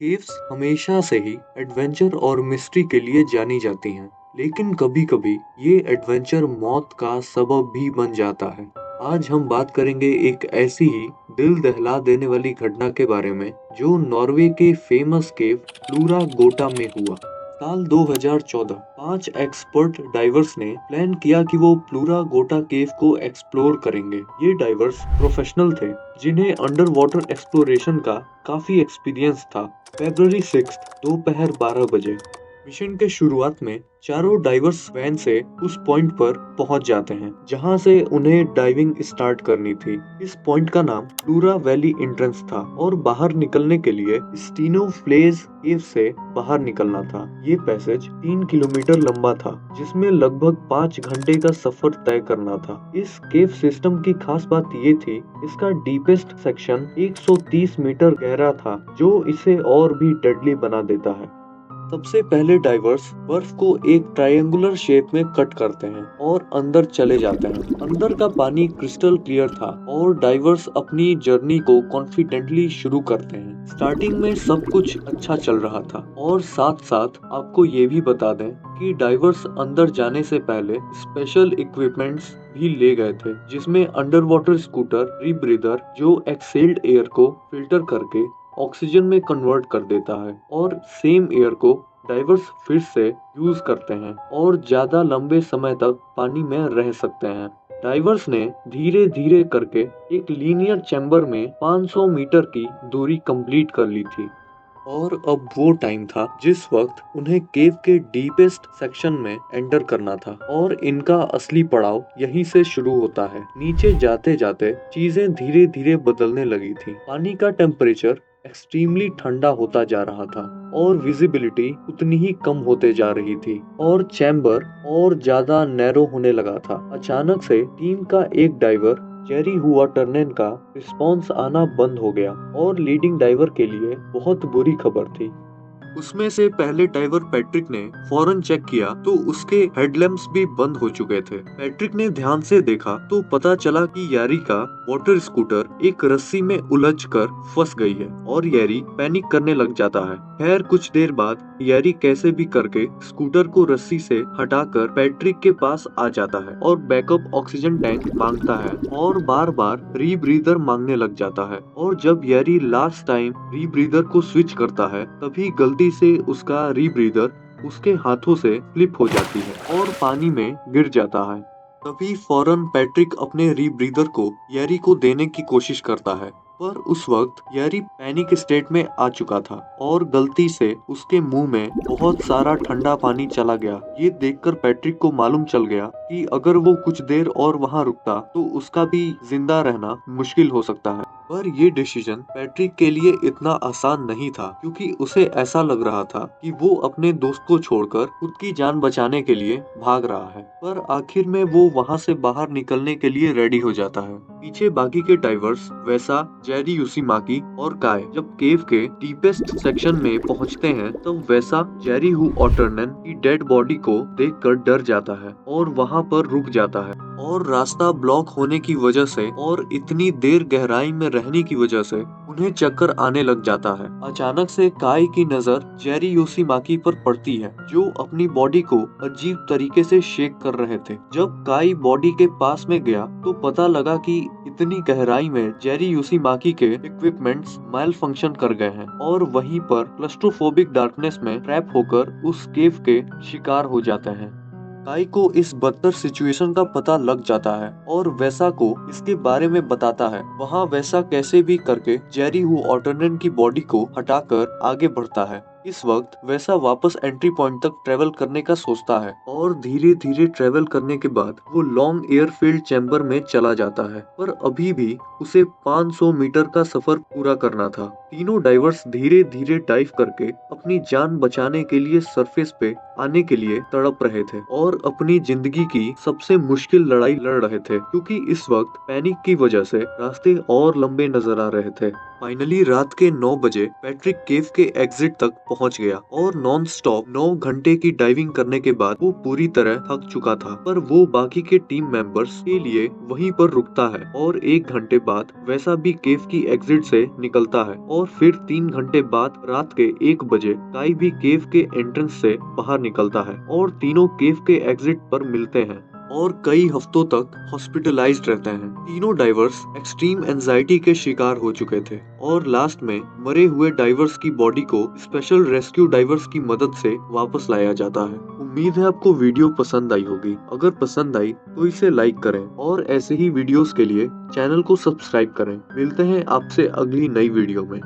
Caves हमेशा से ही adventure और मिस्ट्री के लिए जानी जाती हैं, लेकिन कभी-कभी ये एडवेंचर मौत का सबब भी बन जाता है। आज हम बात करेंगे एक ऐसी ही दिल दहला देने वाली घटना के बारे में जो नॉर्वे के फेमस केव फ्लोरा गोटा में हुआ। साल 2014 पांच एक्सपर्ट डाइवर्स ने प्लान किया कि वो फ्लोरा गोटा केव को एक्सप्लोर करेंगे। ये डाइवर्स प्रोफेशनल थे जिन्हें अंडर वाटर एक्सप्लोरेशन का काफी एक्सपीरियंस था। फरवरी 6 दोपहर 12 बजे मिशन के शुरुआत में चारों डाइवर्स वैन से उस पॉइंट पर पहुंच जाते हैं जहां से उन्हें डाइविंग स्टार्ट करनी थी। इस पॉइंट का नाम फ्लोरा वैली एंट्रेंस था और बाहर निकलने के लिए स्टीनो फ्लेज केव से बाहर निकलना था। ये पैसेज 3 किलोमीटर लंबा था जिसमें लगभग 5 घंटे का सफर तय करना था। इस केव सिस्टम की खास बात ये थी, इसका डीपेस्ट सेक्शन 130 मीटर गहरा था जो इसे और भी डेडली बना देता है। सबसे पहले डाइवर्स बर्फ को एक ट्रायंगुलर शेप में कट करते हैं और अंदर चले जाते हैं। अंदर का पानी क्रिस्टल क्लियर था और डाइवर्स अपनी जर्नी को कॉन्फिडेंटली शुरू करते हैं। स्टार्टिंग में सब कुछ अच्छा चल रहा था और साथ साथ आपको ये भी बता दें कि डाइवर्स अंदर जाने से पहले स्पेशल इक्विपमेंट्स भी ले गए थे, जिसमें अंडर वाटर स्कूटर रीब्रीदर जो एक्सेल्ड एयर को फिल्टर करके ऑक्सीजन में कन्वर्ट कर देता है और सेम एयर को डाइवर्स फिर से यूज करते हैं और ज्यादा लंबे समय तक पानी में रह सकते हैं। डाइवर्स ने धीरे धीरे करके एक लीनियर चैम्बर में 500 मीटर की दूरी कंप्लीट कर ली थी और अब वो टाइम था जिस वक्त उन्हें केव के डीपेस्ट सेक्शन में एंटर करना था और इनका असली पड़ाव यहीं से शुरू होता है। नीचे जाते जाते चीजें धीरे धीरे बदलने लगी थी। पानी का टेम्परेचर एक्सट्रीमली ठंडा होता जा रहा था और विजिबिलिटी उतनी ही कम होते जा रही थी और चैम्बर और ज्यादा नैरो होने लगा था। अचानक से टीम का एक डाइवर जेरी हुआ टर्नेन का रिस्पॉन्स आना बंद हो गया और लीडिंग डाइवर के लिए बहुत बुरी खबर थी। उसमें से पहले डाइवर पैट्रिक ने फौरन चेक किया तो उसके हेडलैम्प्स भी बंद हो चुके थे। पैट्रिक ने ध्यान से देखा तो पता चला कि यारी का वाटर स्कूटर एक रस्सी में उलझकर फंस गई है और यारी पैनिक करने लग जाता है। खैर कुछ देर बाद यारी कैसे भी करके स्कूटर को रस्सी से हटाकर पैट्रिक के पास आ जाता है और बैकअप ऑक्सीजन टैंक मांगता है और बार बार रीब्रीदर मांगने लग जाता है। और जब यारी लास्ट टाइम रीब्रीदर को स्विच करता है तभी गलती से उसका रीब्रीदर उसके हाथों से स्लिप हो जाती है और पानी में गिर जाता है। तभी फौरन पैट्रिक अपने रीब्रीदर को यारी को देने की कोशिश करता है, पर उस वक्त यारी पैनिक स्टेट में आ चुका था और गलती से उसके मुंह में बहुत सारा ठंडा पानी चला गया। ये देखकर पैट्रिक को मालूम चल गया कि अगर वो कुछ देर और वहाँ रुकता तो उसका भी जिंदा रहना मुश्किल हो सकता है। पर ये डिसीजन पैट्रिक के लिए इतना आसान नहीं था क्योंकि उसे ऐसा लग रहा था कि वो अपने दोस्त को छोड़कर खुद की जान बचाने के लिए भाग रहा है। पर आखिर में वो वहाँ से बाहर निकलने के लिए रेडी हो जाता है। पीछे बाकी के डाइवर्स वैसा, जेरी यूसीमाकी और काय जब केव के डीपेस्ट सेक्शन में पहुंचते हैं तब वैसा जेरी हु ऑटरनन की डेड बॉडी को देखकर डर जाता है और वहां पर रुक जाता है और रास्ता ब्लॉक होने की वजह से और इतनी देर गहराई में रहने की वजह से उन्हें चक्कर आने लग जाता है। अचानक से काय की नजर जेरी योशीमाकी पर पड़ती है जो अपनी बॉडी को अजीब तरीके से शेक कर रहे थे। जब काय बॉडी के पास में गया तो पता लगा कि इतनी गहराई में जेरी योशीमाकी के इक्विपमेंट्स माइल फंक्शन कर गए हैं और वहीं पर क्लस्ट्रोफोबिक डार्कनेस में ट्रैप होकर उस केव के शिकार हो जाते हैं। काई को इस बदतर सिचुएशन का पता लग जाता है और वैसा को इसके बारे में बताता है। वहाँ वैसा कैसे भी करके जेरी हु ऑटरनन की बॉडी को हटाकर आगे बढ़ता है। इस वक्त वैसा वापस एंट्री पॉइंट तक ट्रेवल करने का सोचता है और धीरे धीरे ट्रेवल करने के बाद वो लॉन्ग एयरफील्ड चैम्बर में चला जाता है, पर अभी भी उसे 500 मीटर का सफर पूरा करना था। तीनों डाइवर्स धीरे धीरे डाइव करके अपनी जान बचाने के लिए सरफेस पे आने के लिए तड़प रहे थे और अपनी जिंदगी की सबसे मुश्किल लड़ाई लड़ रहे थे क्योंकि इस वक्त पैनिक की वजह से रास्ते और लंबे नजर आ रहे थे। फाइनली रात के 9 बजे पैट्रिक केव के एग्जिट तक पहुंच गया और नॉन स्टॉप 9 घंटे की डाइविंग करने के बाद वो पूरी तरह थक चुका था, पर वो बाकी के टीम मेंबर्स के लिए वहीं पर रुकता है और 1 घंटे बाद वैसा भी केव की एग्जिट से निकलता है और फिर 3 घंटे बाद रात के 1 बजे काई भी केव के एंट्रेंस से बाहर निकलता है और तीनों केव के एग्जिट पर मिलते हैं और कई हफ्तों तक हॉस्पिटलाइज्ड रहते हैं। तीनों डाइवर्स एक्सट्रीम एंजाइटी के शिकार हो चुके थे और लास्ट में मरे हुए डाइवर्स की बॉडी को स्पेशल रेस्क्यू डाइवर्स की मदद से वापस लाया जाता है। उम्मीद है आपको वीडियो पसंद आई होगी। अगर पसंद आई तो इसे लाइक करें और ऐसे ही वीडियोस के लिए चैनल को सब्सक्राइब करें। मिलते हैं आपसे अगली नई वीडियो में।